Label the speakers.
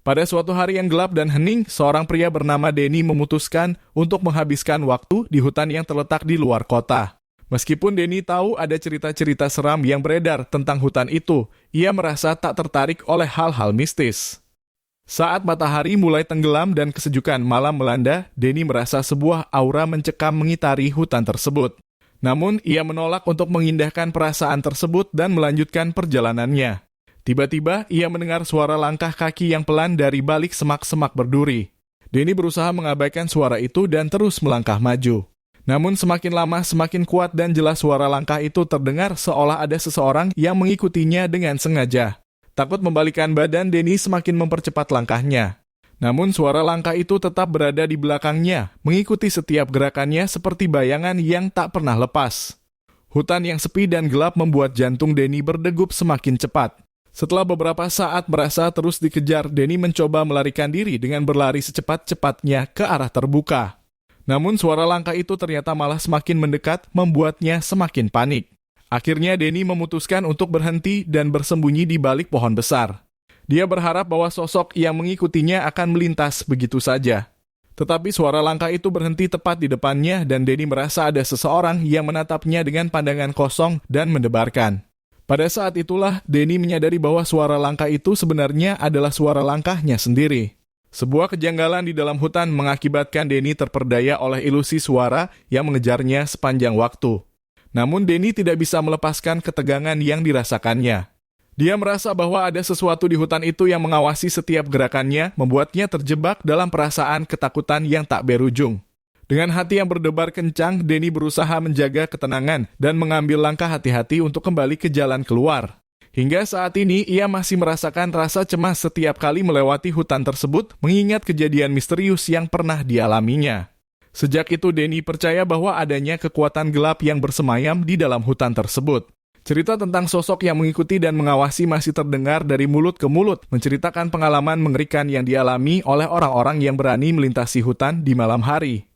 Speaker 1: Pada suatu hari yang gelap dan hening, seorang pria bernama Denny memutuskan untuk menghabiskan waktu di hutan yang terletak di luar kota. Meskipun Denny tahu ada cerita-cerita seram yang beredar tentang hutan itu, ia merasa tak tertarik oleh hal-hal mistis. Saat matahari mulai tenggelam dan kesejukan malam melanda, Denny merasa sebuah aura mencekam mengitari hutan tersebut. Namun, ia menolak untuk mengindahkan perasaan tersebut dan melanjutkan perjalanannya. Tiba-tiba, ia mendengar suara langkah kaki yang pelan dari balik semak-semak berduri. Denny berusaha mengabaikan suara itu dan terus melangkah maju. Namun semakin lama semakin kuat dan jelas suara langkah itu terdengar seolah ada seseorang yang mengikutinya dengan sengaja. Takut membalikan badan, Denny semakin mempercepat langkahnya. Namun suara langkah itu tetap berada di belakangnya, mengikuti setiap gerakannya seperti bayangan yang tak pernah lepas. Hutan yang sepi dan gelap membuat jantung Denny berdegup semakin cepat. Setelah beberapa saat merasa terus dikejar, Denny mencoba melarikan diri dengan berlari secepat-cepatnya ke arah terbuka. Namun suara langkah itu ternyata malah semakin mendekat, membuatnya semakin panik. Akhirnya Denny memutuskan untuk berhenti dan bersembunyi di balik pohon besar. Dia berharap bahwa sosok yang mengikutinya akan melintas begitu saja. Tetapi suara langkah itu berhenti tepat di depannya dan Denny merasa ada seseorang yang menatapnya dengan pandangan kosong dan mendebarkan. Pada saat itulah, Denny menyadari bahwa suara langkah itu sebenarnya adalah suara langkahnya sendiri. Sebuah kejanggalan di dalam hutan mengakibatkan Denny terperdaya oleh ilusi suara yang mengejarnya sepanjang waktu. Namun Denny tidak bisa melepaskan ketegangan yang dirasakannya. Dia merasa bahwa ada sesuatu di hutan itu yang mengawasi setiap gerakannya, membuatnya terjebak dalam perasaan ketakutan yang tak berujung. Dengan hati yang berdebar kencang, Denny berusaha menjaga ketenangan dan mengambil langkah hati-hati untuk kembali ke jalan keluar. Hingga saat ini, ia masih merasakan rasa cemas setiap kali melewati hutan tersebut, mengingat kejadian misterius yang pernah dialaminya. Sejak itu, Denny percaya bahwa adanya kekuatan gelap yang bersemayam di dalam hutan tersebut. Cerita tentang sosok yang mengikuti dan mengawasi masih terdengar dari mulut ke mulut, menceritakan pengalaman mengerikan yang dialami oleh orang-orang yang berani melintasi hutan di malam hari.